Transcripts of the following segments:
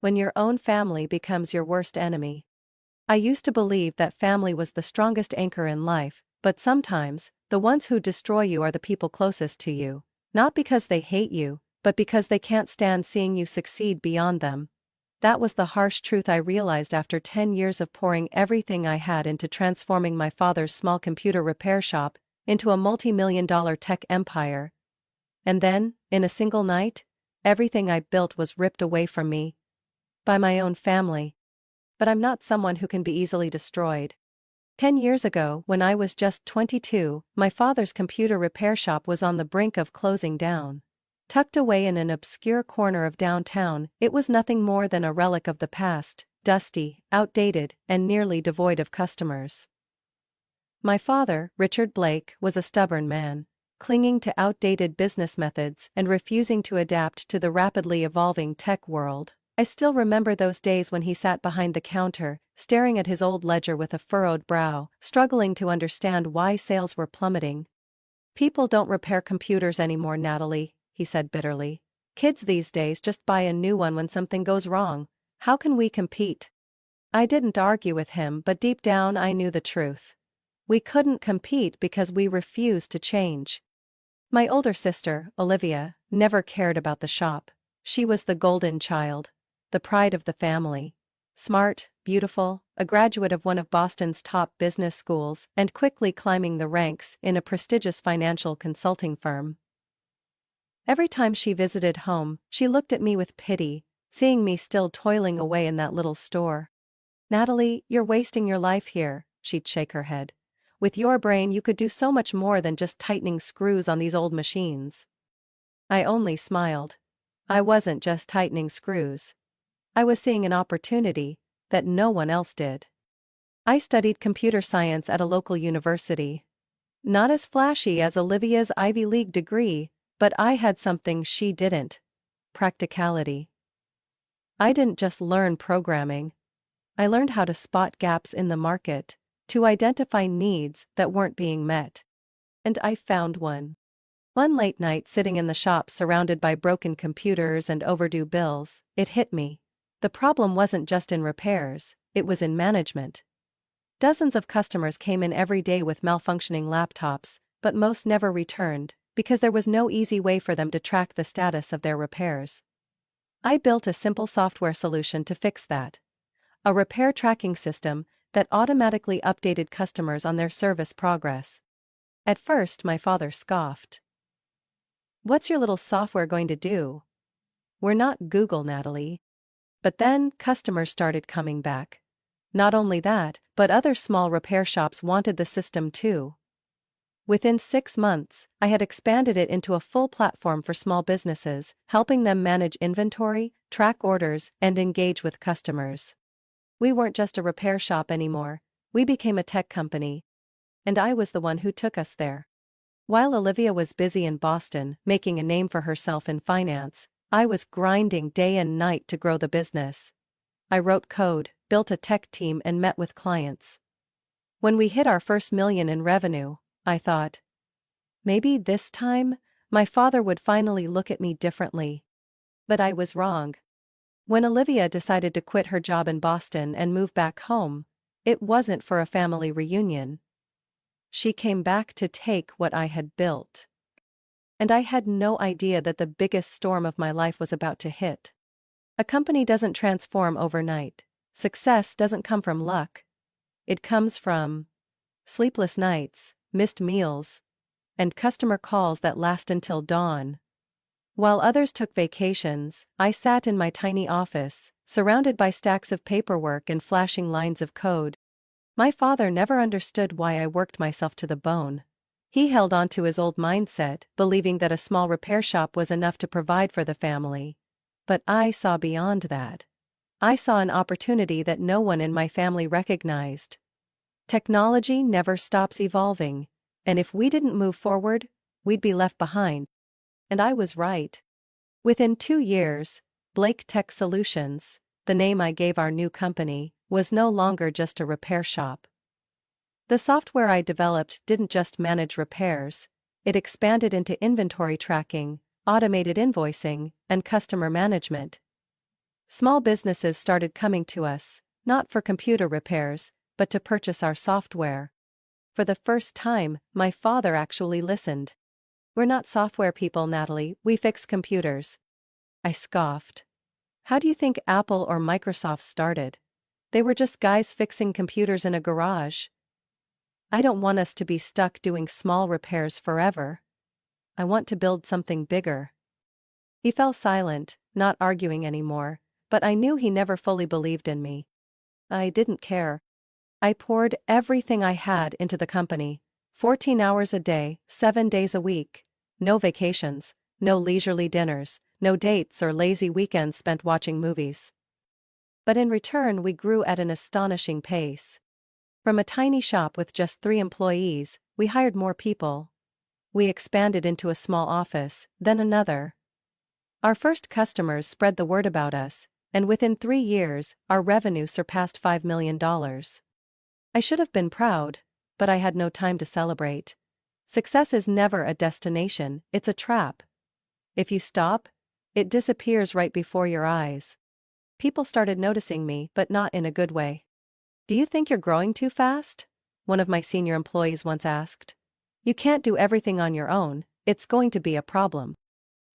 when your own family becomes your worst enemy. I used to believe that family was the strongest anchor in life, but sometimes, the ones who destroy you are the people closest to you, not because they hate you, but because they can't stand seeing you succeed beyond them. That was the harsh truth I realized after 10 years of pouring everything I had into transforming my father's small computer repair shop into a multi-million-dollar tech empire. And then, in a single night, everything I built was ripped away from me by my own family. But I'm not someone who can be easily destroyed. 10 years ago, when I was just 22, my father's computer repair shop was on the brink of closing down. Tucked away in an obscure corner of downtown, it was nothing more than a relic of the past, dusty, outdated, and nearly devoid of customers. My father, Richard Blake, was a stubborn man, clinging to outdated business methods and refusing to adapt to the rapidly evolving tech world. I still remember those days when he sat behind the counter, staring at his old ledger with a furrowed brow, struggling to understand why sales were plummeting. "People don't repair computers anymore, Natalie," he said bitterly. "Kids these days just buy a new one when something goes wrong. How can we compete?" I didn't argue with him, but deep down I knew the truth. We couldn't compete because we refused to change. My older sister, Olivia, never cared about the shop. She was the golden child, the pride of the family. Smart, beautiful, a graduate of one of Boston's top business schools, and quickly climbing the ranks in a prestigious financial consulting firm. Every time she visited home, she looked at me with pity, seeing me still toiling away in that little store. "Natalie, you're wasting your life here," she'd shake her head. "With your brain you could do so much more than just tightening screws on these old machines." I only smiled. I wasn't just tightening screws. I was seeing an opportunity that no one else did. I studied computer science at a local university. Not as flashy as Olivia's Ivy League degree, but I had something she didn't: practicality. I didn't just learn programming. I learned how to spot gaps in the market, to identify needs that weren't being met. And I found one. One late night, sitting in the shop surrounded by broken computers and overdue bills, it hit me. The problem wasn't just in repairs, it was in management. Dozens of customers came in every day with malfunctioning laptops, but most never returned, because there was no easy way for them to track the status of their repairs. I built a simple software solution to fix that. A repair tracking system that automatically updated customers on their service progress. At first, my father scoffed. "What's your little software going to do? We're not Google, Natalie." But then, customers started coming back. Not only that, but other small repair shops wanted the system too. Within 6 months, I had expanded it into a full platform for small businesses, helping them manage inventory, track orders, and engage with customers. We weren't just a repair shop anymore, we became a tech company. And I was the one who took us there. While Olivia was busy in Boston, making a name for herself in finance, I was grinding day and night to grow the business. I wrote code, built a tech team, and met with clients. When we hit our first million in revenue, I thought, maybe this time, my father would finally look at me differently. But I was wrong. When Olivia decided to quit her job in Boston and move back home, it wasn't for a family reunion. She came back to take what I had built. And I had no idea that the biggest storm of my life was about to hit. A company doesn't transform overnight. Success doesn't come from luck. It comes from sleepless nights, missed meals, and customer calls that last until dawn. While others took vacations, I sat in my tiny office, surrounded by stacks of paperwork and flashing lines of code. My father never understood why I worked myself to the bone. He held on to his old mindset, believing that a small repair shop was enough to provide for the family. But I saw beyond that. I saw an opportunity that no one in my family recognized. Technology never stops evolving, and if we didn't move forward, we'd be left behind. And I was right. Within 2 years, Blake Tech Solutions, the name I gave our new company, was no longer just a repair shop. The software I developed didn't just manage repairs, it expanded into inventory tracking, automated invoicing, and customer management. Small businesses started coming to us, not for computer repairs, but to purchase our software. For the first time, my father actually listened. "We're not software people, Natalie, we fix computers." I scoffed. "How do you think Apple or Microsoft started? They were just guys fixing computers in a garage." "I don't want us to be stuck doing small repairs forever. I want to build something bigger." He fell silent, not arguing anymore, but I knew he never fully believed in me. I didn't care. I poured everything I had into the company, 14 hours a day, 7 days a week. No vacations, no leisurely dinners, no dates or lazy weekends spent watching movies. But in return, we grew at an astonishing pace. From a tiny shop with just 3 employees, we hired more people. We expanded into a small office, then another. Our first customers spread the word about us, and within 3 years, our revenue surpassed $5 million. I should have been proud, but I had no time to celebrate. Success is never a destination, it's a trap. If you stop, it disappears right before your eyes. People started noticing me, but not in a good way. "Do you think you're growing too fast?" one of my senior employees once asked. "You can't do everything on your own, it's going to be a problem."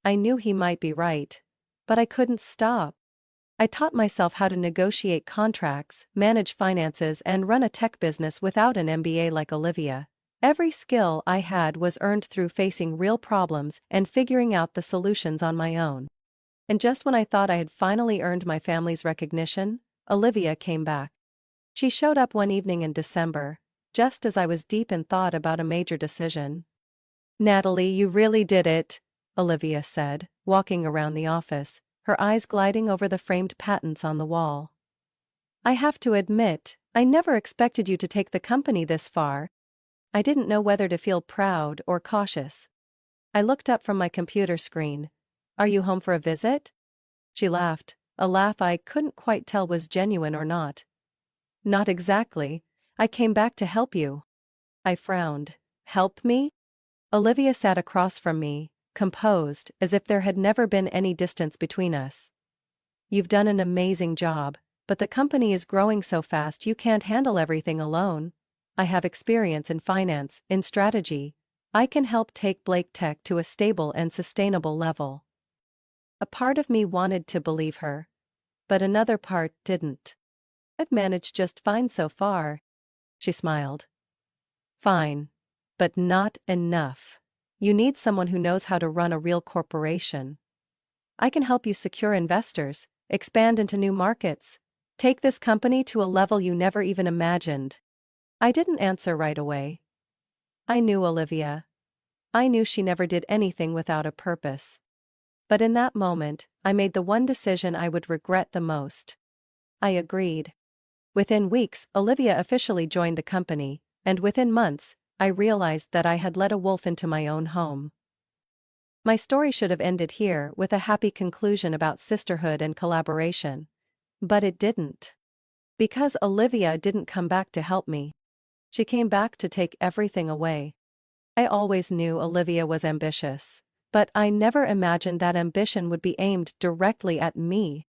I knew he might be right. But I couldn't stop. I taught myself how to negotiate contracts, manage finances, and run a tech business without an MBA like Olivia. Every skill I had was earned through facing real problems and figuring out the solutions on my own. And just when I thought I had finally earned my family's recognition, Olivia came back. She showed up one evening in December, just as I was deep in thought about a major decision. "Natalie, you really did it," Olivia said, walking around the office, her eyes gliding over the framed patents on the wall. "I have to admit, I never expected you to take the company this far." I didn't know whether to feel proud or cautious. I looked up from my computer screen. "Are you home for a visit?" She laughed, a laugh I couldn't quite tell was genuine or not. "Not exactly. I came back to help you." I frowned. "Help me?" Olivia sat across from me, composed, as if there had never been any distance between us. "You've done an amazing job, but the company is growing so fast you can't handle everything alone. I have experience in finance, in strategy. I can help take Blake Tech to a stable and sustainable level." A part of me wanted to believe her, but another part didn't. "I've managed just fine so far." She smiled. "Fine. But not enough. You need someone who knows how to run a real corporation. I can help you secure investors, expand into new markets, take this company to a level you never even imagined." I didn't answer right away. I knew Olivia. I knew she never did anything without a purpose. But in that moment, I made the one decision I would regret the most. I agreed. Within weeks, Olivia officially joined the company, and within months, I realized that I had let a wolf into my own home. My story should have ended here with a happy conclusion about sisterhood and collaboration. But it didn't. Because Olivia didn't come back to help me. She came back to take everything away. I always knew Olivia was ambitious, but I never imagined that ambition would be aimed directly at me.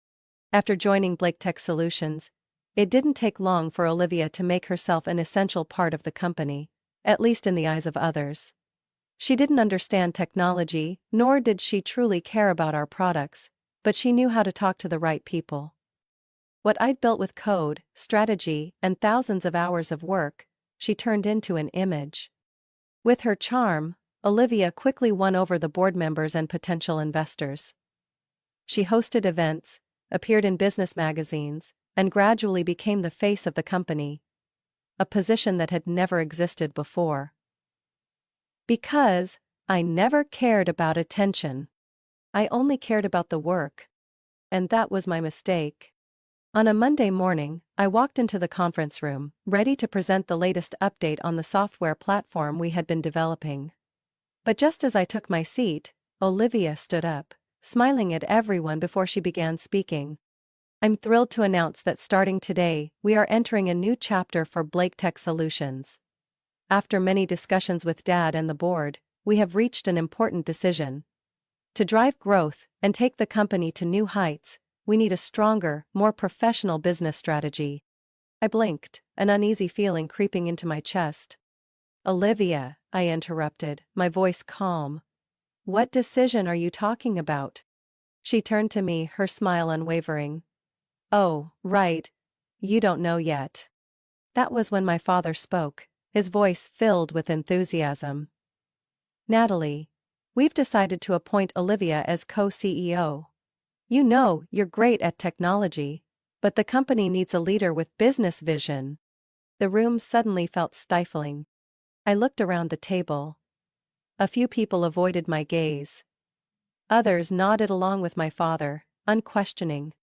After joining Blake Tech Solutions, it didn't take long for Olivia to make herself an essential part of the company, at least in the eyes of others. She didn't understand technology, nor did she truly care about our products, but she knew how to talk to the right people. What I'd built with code, strategy, and thousands of hours of work, she turned into an image. With her charm, Olivia quickly won over the board members and potential investors. She hosted events, appeared in business magazines, and gradually became the face of the company. A position that had never existed before. Because I never cared about attention. I only cared about the work. And that was my mistake. On a Monday morning, I walked into the conference room, ready to present the latest update on the software platform we had been developing. But just as I took my seat, Olivia stood up, smiling at everyone before she began speaking. "I'm thrilled to announce that starting today, we are entering a new chapter for Blake Tech Solutions. After many discussions with Dad and the board, we have reached an important decision. To drive growth and take the company to new heights, we need a stronger, more professional business strategy. I blinked, an uneasy feeling creeping into my chest. Olivia, I interrupted, my voice calm. What decision are you talking about? She turned to me, her smile unwavering. Oh, right. You don't know yet. That was when my father spoke, his voice filled with enthusiasm. Natalie, we've decided to appoint Olivia as co-CEO. You know, you're great at technology, but the company needs a leader with business vision. The room suddenly felt stifling. I looked around the table. A few people avoided my gaze. Others nodded along with my father, unquestioning.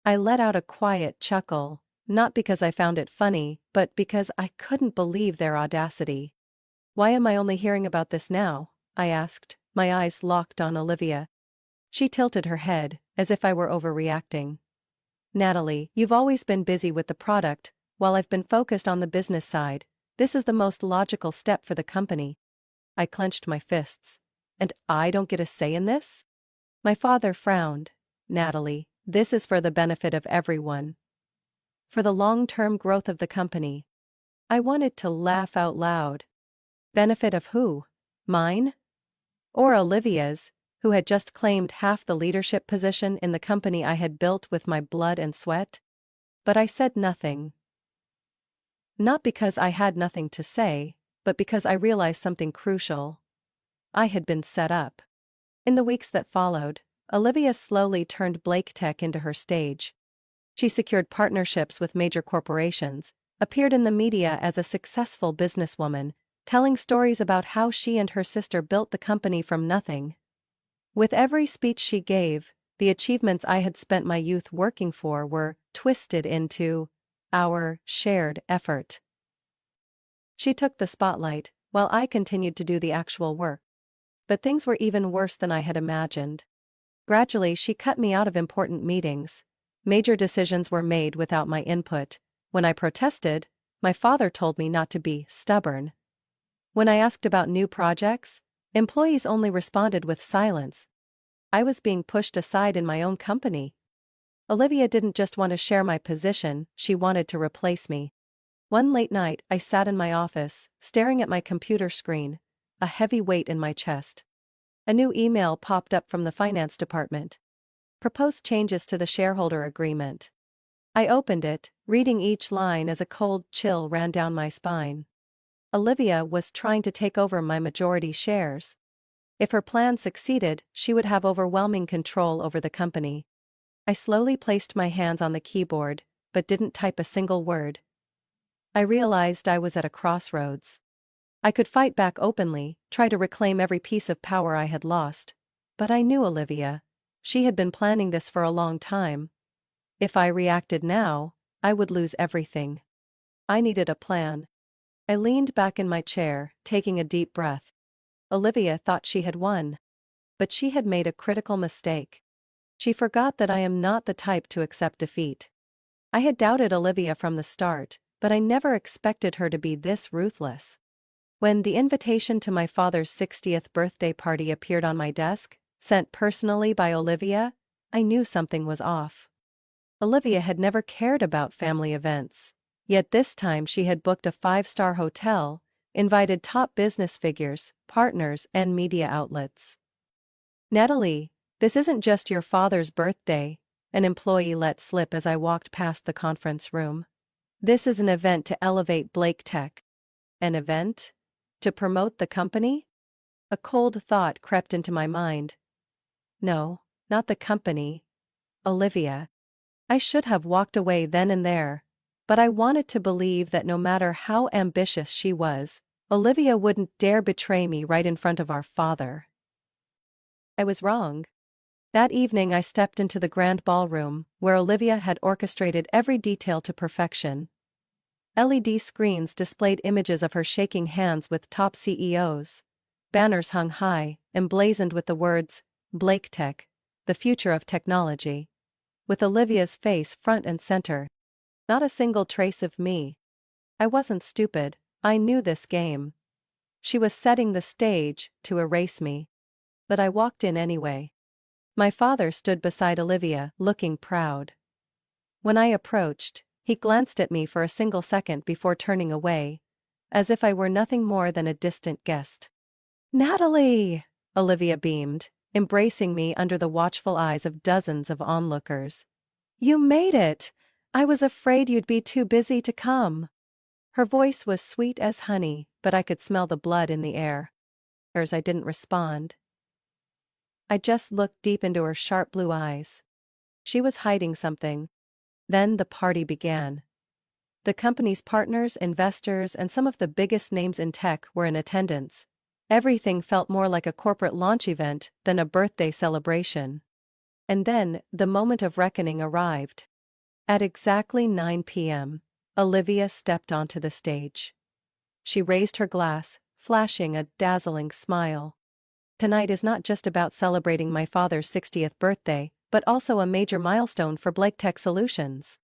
I let out a quiet chuckle, not because I found it funny, but because I couldn't believe their audacity. Why am I only hearing about this now? I asked, my eyes locked on Olivia. She tilted her head, as if I were overreacting. Natalie, you've always been busy with the product, while I've been focused on the business side. This is the most logical step for the company. I clenched my fists. And I don't get a say in this? My father frowned. Natalie, this is for the benefit of everyone. For the long-term growth of the company. I wanted to laugh out loud. Benefit of who? Mine? Or Olivia's, who had just claimed half the leadership position in the company I had built with my blood and sweat? But I said nothing. Not because I had nothing to say, but because I realized something crucial. I had been set up. In the weeks that followed, Olivia slowly turned BlakeTech into her stage. She secured partnerships with major corporations, appeared in the media as a successful businesswoman, telling stories about how she and her sister built the company from nothing. With every speech she gave, the achievements I had spent my youth working for were twisted into our shared effort. She took the spotlight, while I continued to do the actual work. But things were even worse than I had imagined. Gradually, she cut me out of important meetings. Major decisions were made without my input. When I protested, my father told me not to be stubborn. When I asked about new projects, employees only responded with silence. I was being pushed aside in my own company. Olivia didn't just want to share my position, she wanted to replace me. One late night, I sat in my office, staring at my computer screen, a heavy weight in my chest. A new email popped up from the finance department. Proposed changes to the shareholder agreement. I opened it, reading each line as a cold chill ran down my spine. Olivia was trying to take over my majority shares. If her plan succeeded, she would have overwhelming control over the company. I slowly placed my hands on the keyboard, but didn't type a single word. I realized I was at a crossroads. I could fight back openly, try to reclaim every piece of power I had lost. But I knew Olivia. She had been planning this for a long time. If I reacted now, I would lose everything. I needed a plan. I leaned back in my chair, taking a deep breath. Olivia thought she had won. But she had made a critical mistake. She forgot that I am not the type to accept defeat. I had doubted Olivia from the start, but I never expected her to be this ruthless. When the invitation to my father's 60th birthday party appeared on my desk, sent personally by Olivia, I knew something was off. Olivia had never cared about family events, yet this time she had booked a 5-star hotel, invited top business figures, partners, and media outlets. Natalie, this isn't just your father's birthday, an employee let slip as I walked past the conference room. This is an event to elevate BlakeTech. An event? To promote the company? A cold thought crept into my mind. No, not the company. Olivia. I should have walked away then and there, but I wanted to believe that no matter how ambitious she was, Olivia wouldn't dare betray me right in front of our father. I was wrong. That evening I stepped into the grand ballroom, where Olivia had orchestrated every detail to perfection. LED screens displayed images of her shaking hands with top CEOs. Banners hung high, emblazoned with the words, BlakeTech, the future of technology. With Olivia's face front and center. Not a single trace of me. I wasn't stupid, I knew this game. She was setting the stage to erase me. But I walked in anyway. My father stood beside Olivia, looking proud. When I approached, he glanced at me for a single second before turning away, as if I were nothing more than a distant guest. "Natalie!" Olivia beamed, embracing me under the watchful eyes of dozens of onlookers. "You made it! I was afraid you'd be too busy to come." Her voice was sweet as honey, but I could smell the blood in the air. I didn't respond. I just looked deep into her sharp blue eyes. She was hiding something. Then the party began. The company's partners, investors, and some of the biggest names in tech were in attendance. Everything felt more like a corporate launch event than a birthday celebration. And then, the moment of reckoning arrived. At exactly 9 p.m., Olivia stepped onto the stage. She raised her glass, flashing a dazzling smile. "Tonight is not just about celebrating my father's 60th birthday, but also a major milestone for Blake Tech Solutions."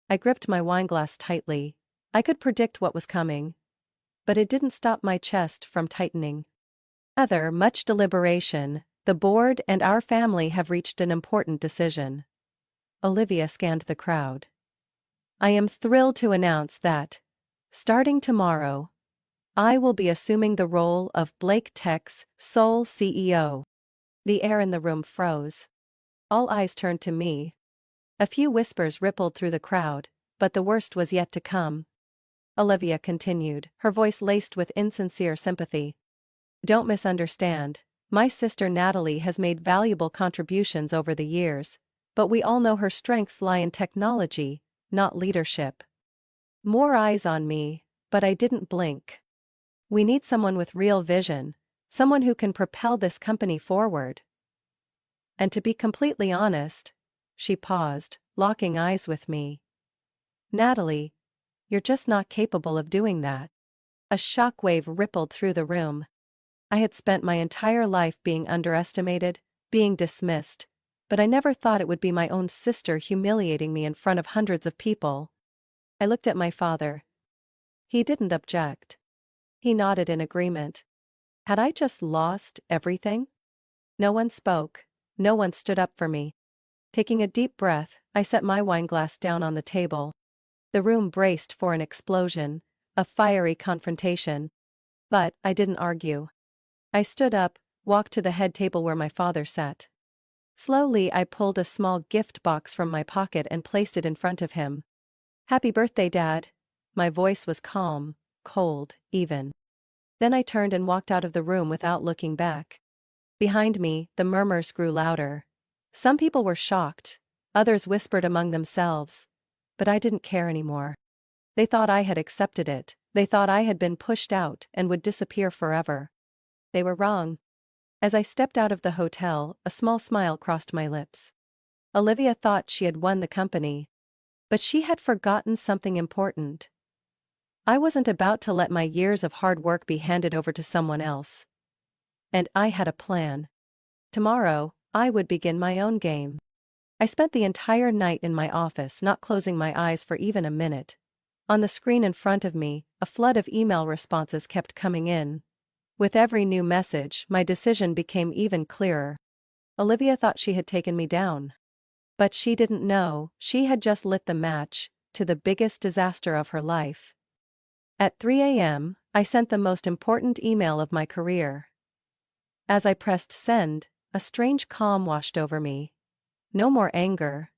I gripped my wineglass tightly. I could predict what was coming. But it didn't stop my chest from tightening. After much deliberation, the board and our family have reached an important decision. Olivia scanned the crowd. "I am thrilled to announce that, starting tomorrow, I will be assuming the role of Blake Tech's sole CEO." The air in the room froze. All eyes turned to me. A few whispers rippled through the crowd, but the worst was yet to come. Olivia continued, her voice laced with insincere sympathy. "Don't misunderstand. My sister Natalie has made valuable contributions over the years, but we all know her strengths lie in technology, not leadership." More eyes on me, but I didn't blink. "We need someone with real vision, someone who can propel this company forward. And to be completely honest," she paused, locking eyes with me, "Natalie, you're just not capable of doing that." A shockwave rippled through the room. I had spent my entire life being underestimated, being dismissed, but I never thought it would be my own sister humiliating me in front of hundreds of people. I looked at my father. He didn't object. He nodded in agreement. Had I just lost everything? No one spoke. No one stood up for me. Taking a deep breath, I set my wineglass down on the table. The room braced for an explosion, a fiery confrontation. But I didn't argue. I stood up, walked to the head table where my father sat. Slowly I pulled a small gift box from my pocket and placed it in front of him. "Happy birthday, Dad." My voice was calm, cold, even. Then I turned and walked out of the room without looking back. Behind me, the murmurs grew louder. Some people were shocked, others whispered among themselves. But I didn't care anymore. They thought I had accepted it, they thought I had been pushed out and would disappear forever. They were wrong. As I stepped out of the hotel, a small smile crossed my lips. Olivia thought she had won the company. But she had forgotten something important. I wasn't about to let my years of hard work be handed over to someone else. And I had a plan. Tomorrow, I would begin my own game. I spent the entire night in my office, not closing my eyes for even a minute. On the screen in front of me, a flood of email responses kept coming in. With every new message, my decision became even clearer. Olivia thought she had taken me down. But she didn't know, she had just lit the match to the biggest disaster of her life. At 3 a.m., I sent the most important email of my career. As I pressed send, a strange calm washed over me. No more anger.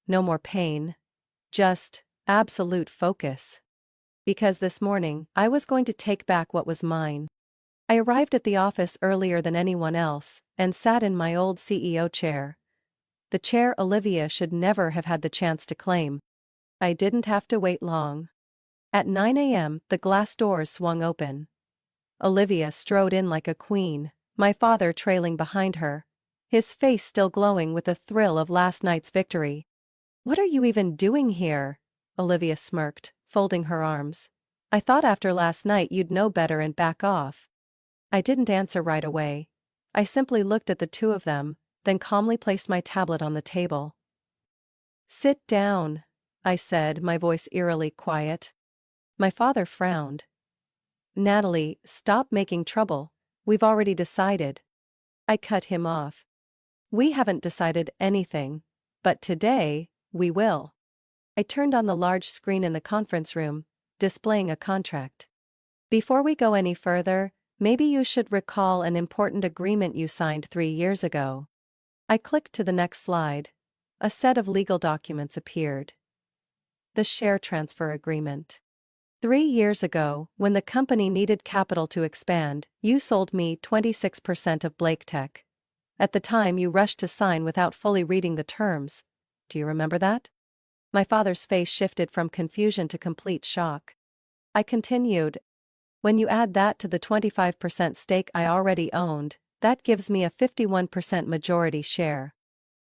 No more pain. Just absolute focus. Because this morning, I was going to take back what was mine. I arrived at the office earlier than anyone else, and sat in my old CEO chair. The chair Olivia should never have had the chance to claim. I didn't have to wait long. At 9 a.m., the glass doors swung open. Olivia strode in like a queen, my father trailing behind her, his face still glowing with the thrill of last night's victory. "What are you even doing here?" Olivia smirked, folding her arms. "I thought after last night you'd know better and back off." I didn't answer right away. I simply looked at the two of them, then calmly placed my tablet on the table. "Sit down," I said, my voice eerily quiet. My father frowned. "Natalie, stop making trouble. We've already decided." I cut him off. We haven't decided anything, but today, we will. I turned on the large screen in the conference room, displaying a contract. Before we go any further, maybe you should recall an important agreement you signed 3 years ago. I clicked to the next slide. A set of legal documents appeared. The share transfer agreement. 3 years ago, when the company needed capital to expand, you sold me 26% of BlakeTech. At the time, you rushed to sign without fully reading the terms. Do you remember that? My father's face shifted from confusion to complete shock. I continued. When you add that to the 25% stake I already owned, that gives me a 51% majority share.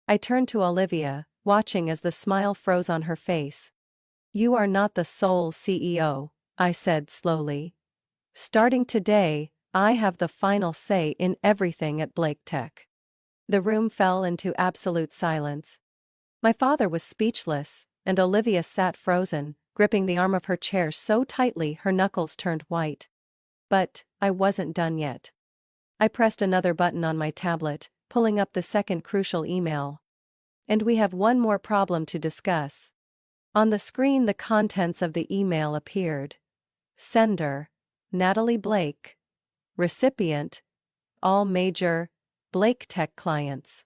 I turned to Olivia, watching as the smile froze on her face. You are not the sole CEO, I said slowly. Starting today, I have the final say in everything at BlakeTech. The room fell into absolute silence. My father was speechless, and Olivia sat frozen, gripping the arm of her chair so tightly her knuckles turned white. But I wasn't done yet. I pressed another button on my tablet, pulling up the second crucial email. And we have one more problem to discuss. On the screen, the contents of the email appeared. Sender: Natalie Blake. Recipient: all major BlakeTech clients.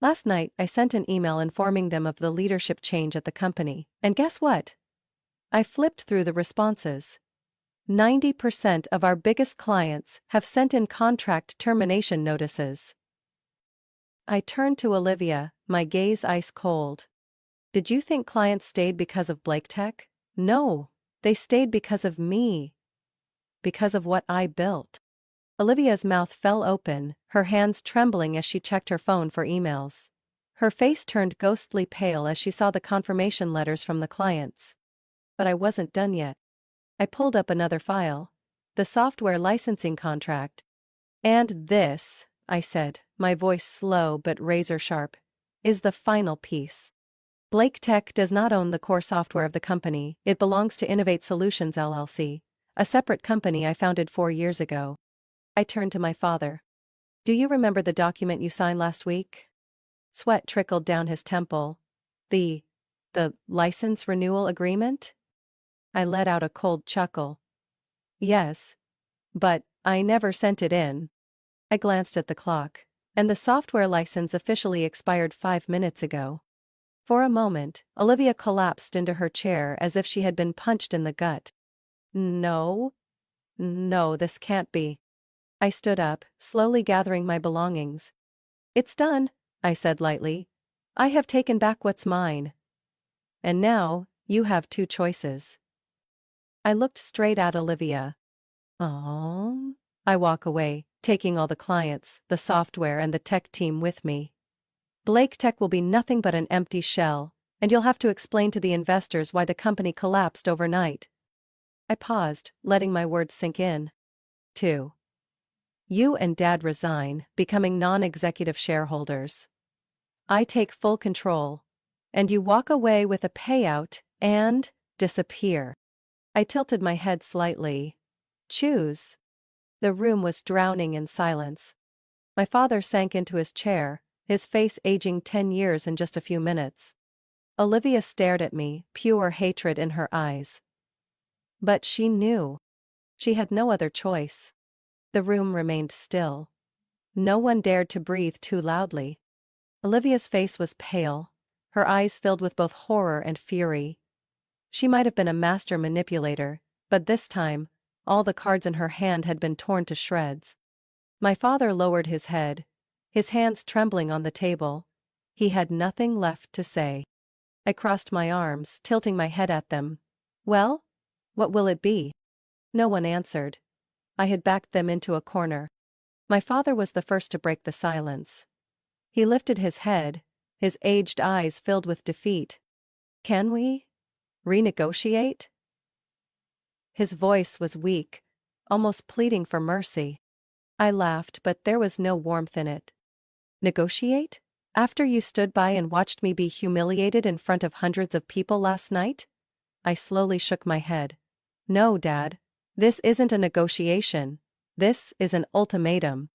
Last night, I sent an email informing them of the leadership change at the company, and guess what? I flipped through the responses. 90% of our biggest clients have sent in contract termination notices. I turned to Olivia, my gaze ice cold. Did you think clients stayed because of BlakeTech? No, they stayed because of me. Because of what I built. Olivia's mouth fell open, her hands trembling as she checked her phone for emails. Her face turned ghostly pale as she saw the confirmation letters from the clients. But I wasn't done yet. I pulled up another file. The software licensing contract. And this, I said, my voice slow but razor-sharp, is the final piece. BlakeTech does not own the core software of the company. It belongs to Innovate Solutions LLC, a separate company I founded 4 years ago. I turned to my father. Do you remember the document you signed last week? Sweat trickled down his temple. The license renewal agreement? I let out a cold chuckle. Yes. But I never sent it in. I glanced at the clock, and the software license officially expired 5 minutes ago. For a moment, Olivia collapsed into her chair as if she had been punched in the gut. No, this can't be. I stood up, slowly gathering my belongings. It's done, I said lightly. I have taken back what's mine. And now, you have 2 choices. I looked straight at Olivia. Oh. I walk away, taking all the clients, the software and the tech team with me. BlakeTech will be nothing but an empty shell, and you'll have to explain to the investors why the company collapsed overnight. I paused, letting my words sink in. 2. You and Dad resign, becoming non-executive shareholders. I take full control. And you walk away with a payout and disappear. I tilted my head slightly. Choose. The room was drowning in silence. My father sank into his chair, his face aging 10 years in just a few minutes. Olivia stared at me, pure hatred in her eyes. But she knew. She had no other choice. The room remained still. No one dared to breathe too loudly. Olivia's face was pale, her eyes filled with both horror and fury. She might have been a master manipulator, but this time, all the cards in her hand had been torn to shreds. My father lowered his head, his hands trembling on the table. He had nothing left to say. I crossed my arms, tilting my head at them. Well? What will it be? No one answered. I had backed them into a corner. My father was the first to break the silence. He lifted his head, his aged eyes filled with defeat. Can we renegotiate? His voice was weak, almost pleading for mercy. I laughed, but there was no warmth in it. Negotiate? After you stood by and watched me be humiliated in front of hundreds of people last night? I slowly shook my head. No, Dad. This isn't a negotiation. This is an ultimatum.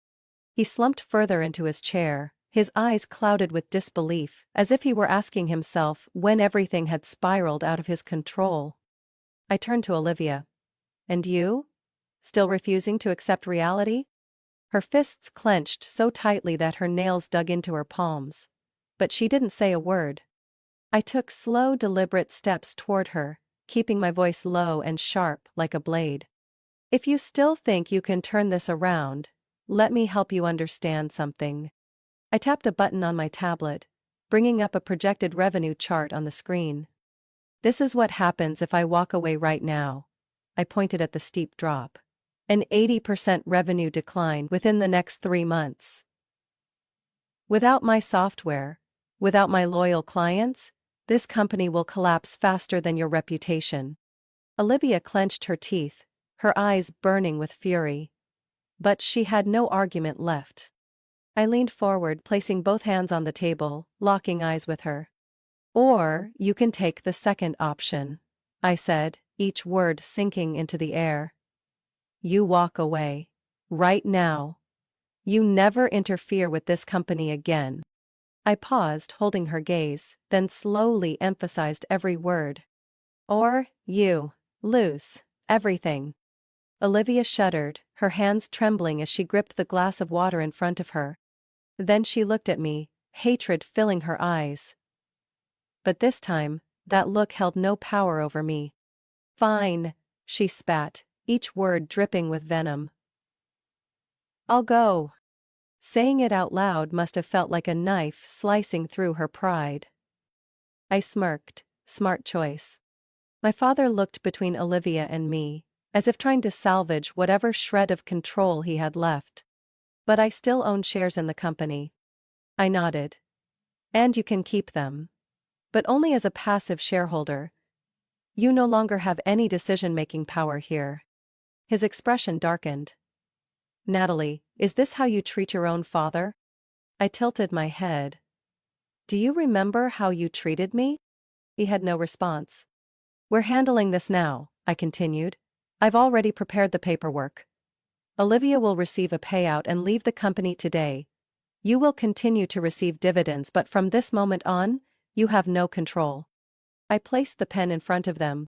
He slumped further into his chair, His eyes clouded with disbelief, as if he were asking himself when everything had spiraled out of his control. I turned to Olivia. And you? Still refusing to accept reality? Her fists clenched so tightly that her nails dug into her palms. But she didn't say a word. I took slow, deliberate steps toward her, keeping my voice low and sharp like a blade. If you still think you can turn this around, let me help you understand something. I tapped a button on my tablet, bringing up a projected revenue chart on the screen. This is what happens if I walk away right now. I pointed at the steep drop. An 80% revenue decline within the next 3 months. Without my software, without my loyal clients, this company will collapse faster than your reputation. Olivia clenched her teeth, her eyes burning with fury. But she had no argument left. I leaned forward, placing both hands on the table, locking eyes with her. Or, you can take the second option, I said, each word sinking into the air. You walk away. Right now. You never interfere with this company again. I paused, holding her gaze, then slowly emphasized every word. Or, you lose everything. Olivia shuddered, her hands trembling as she gripped the glass of water in front of her. Then she looked at me, hatred filling her eyes. But this time, that look held no power over me. Fine, she spat, each word dripping with venom. I'll go. Saying it out loud must have felt like a knife slicing through her pride. I smirked, smart choice. My father looked between Olivia and me, as if trying to salvage whatever shred of control he had left. But I still own shares in the company. I nodded. And you can keep them. But only as a passive shareholder. You no longer have any decision-making power here. His expression darkened. Natalie, is this how you treat your own father? I tilted my head. Do you remember how you treated me? He had no response. We're handling this now, I continued. I've already prepared the paperwork. Olivia will receive a payout and leave the company today. You will continue to receive dividends, but from this moment on, you have no control. I placed the pen in front of them.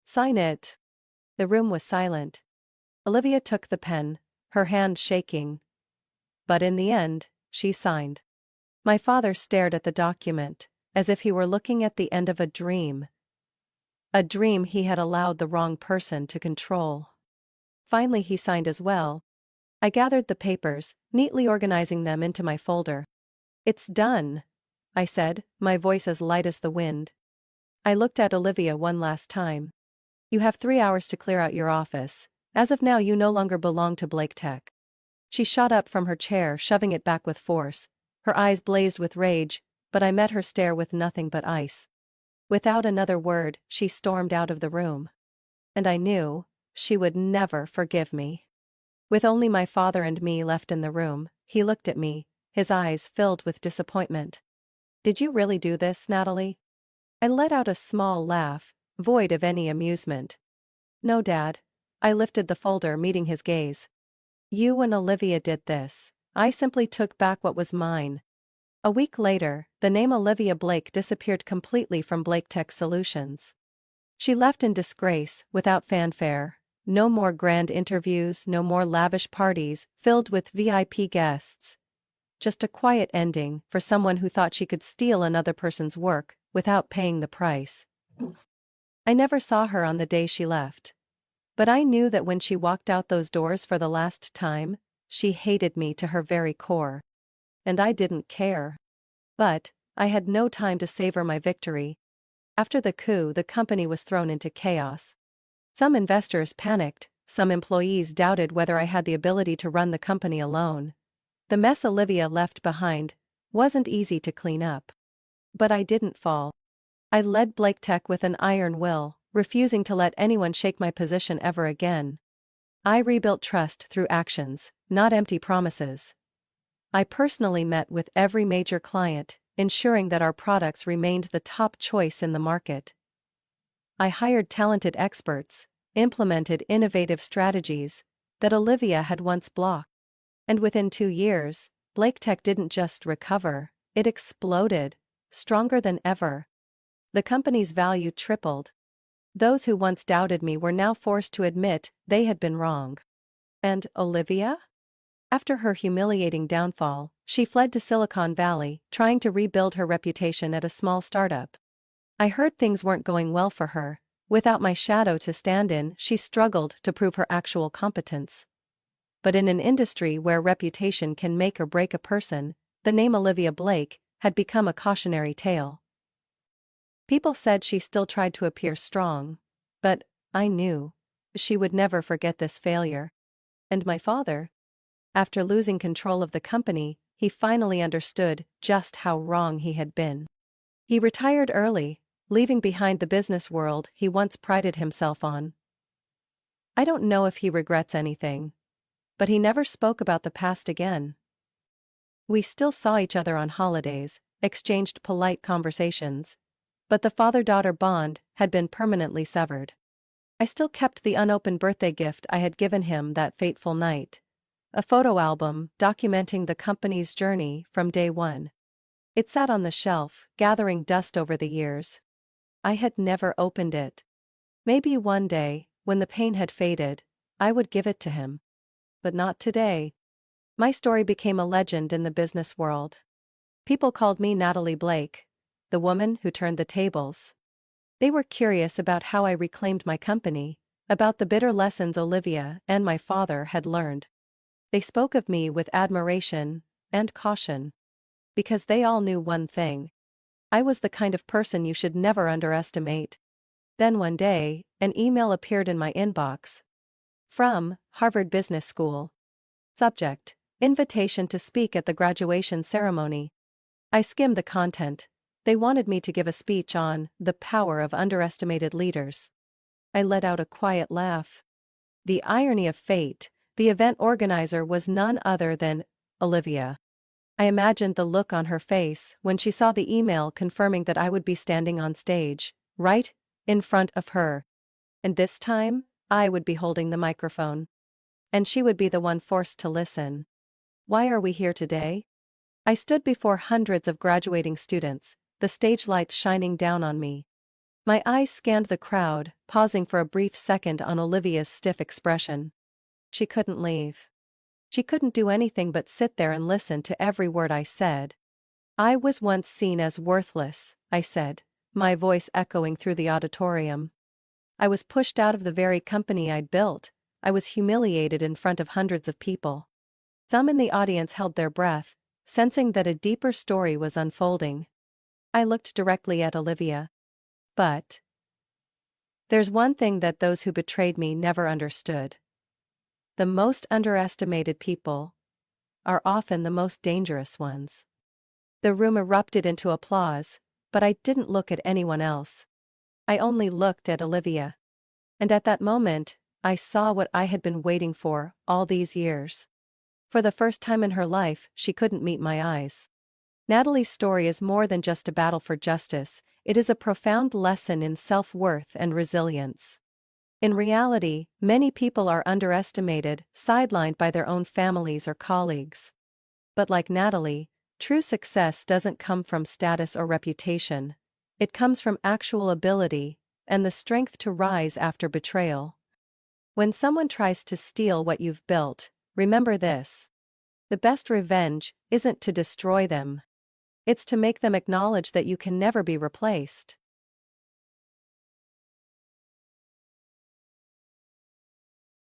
Sign it. The room was silent. Olivia took the pen, her hand shaking. But in the end, she signed. My father stared at the document, as if he were looking at the end of a dream. A dream he had allowed the wrong person to control. Finally he signed as well. I gathered the papers, neatly organizing them into my folder. It's done, I said, my voice as light as the wind. I looked at Olivia one last time. You have 3 hours to clear out your office. As of now you no longer belong to Blake Tech. She shot up from her chair, shoving it back with force. Her eyes blazed with rage, but I met her stare with nothing but ice. Without another word, she stormed out of the room. And I knew she would never forgive me. With only my father and me left in the room, he looked at me, his eyes filled with disappointment. Did you really do this, Natalie? I let out a small laugh, void of any amusement. No, Dad. I lifted the folder, meeting his gaze. You and Olivia did this. I simply took back what was mine. A week later, the name Olivia Blake disappeared completely from Blake Tech Solutions. She left in disgrace, without fanfare. No more grand interviews, no more lavish parties filled with VIP guests. Just a quiet ending for someone who thought she could steal another person's work without paying the price. I never saw her on the day she left. But I knew that when she walked out those doors for the last time, she hated me to her very core. And I didn't care. But I had no time to savor my victory. After the coup, the company was thrown into chaos. Some investors panicked, some employees doubted whether I had the ability to run the company alone. The mess Olivia left behind wasn't easy to clean up. But I didn't fall. I led Blake Tech with an iron will, refusing to let anyone shake my position ever again. I rebuilt trust through actions, not empty promises. I personally met with every major client, ensuring that our products remained the top choice in the market. I hired talented experts, implemented innovative strategies that Olivia had once blocked. And within 2 years, Blake Tech didn't just recover, it exploded, stronger than ever. The company's value tripled. Those who once doubted me were now forced to admit they had been wrong. And Olivia? After her humiliating downfall, she fled to Silicon Valley, trying to rebuild her reputation at a small startup. I heard things weren't going well for her. Without my shadow to stand in, she struggled to prove her actual competence. But in an industry where reputation can make or break a person, the name Olivia Blake had become a cautionary tale. People said she still tried to appear strong, but I knew she would never forget this failure. And my father? After losing control of the company, he finally understood just how wrong he had been. He retired early, leaving behind the business world he once prided himself on. I don't know if he regrets anything, but he never spoke about the past again. We still saw each other on holidays, exchanged polite conversations, but the father-daughter bond had been permanently severed. I still kept the unopened birthday gift I had given him that fateful night, a photo album documenting the company's journey from day one. It sat on the shelf, gathering dust over the years. I had never opened it. Maybe one day, when the pain had faded, I would give it to him. But not today. My story became a legend in the business world. People called me Natalie Blake, the woman who turned the tables. They were curious about how I reclaimed my company, about the bitter lessons Olivia and my father had learned. They spoke of me with admiration and caution. Because they all knew one thing. I was the kind of person you should never underestimate. Then one day, an email appeared in my inbox. From Harvard Business School. Subject: Invitation to speak at the graduation ceremony. I skimmed the content. They wanted me to give a speech on the power of underestimated leaders. I let out a quiet laugh. The irony of fate, the event organizer was none other than Olivia. I imagined the look on her face when she saw the email confirming that I would be standing on stage, right in front of her. And this time, I would be holding the microphone. And she would be the one forced to listen. Why are we here today? I stood before hundreds of graduating students, the stage lights shining down on me. My eyes scanned the crowd, pausing for a brief second on Olivia's stiff expression. She couldn't leave. She couldn't do anything but sit there and listen to every word I said. I was once seen as worthless, I said, my voice echoing through the auditorium. I was pushed out of the very company I'd built. I was humiliated in front of hundreds of people. Some in the audience held their breath, sensing that a deeper story was unfolding. I looked directly at Olivia. But there's one thing that those who betrayed me never understood. The most underestimated people are often the most dangerous ones. The room erupted into applause, but I didn't look at anyone else. I only looked at Olivia. And at that moment, I saw what I had been waiting for all these years. For the first time in her life, she couldn't meet my eyes. Natalie's story is more than just a battle for justice, it is a profound lesson in self-worth and resilience. In reality, many people are underestimated, sidelined by their own families or colleagues. But like Natalie, true success doesn't come from status or reputation. It comes from actual ability and the strength to rise after betrayal. When someone tries to steal what you've built, remember this. The best revenge isn't to destroy them. It's to make them acknowledge that you can never be replaced.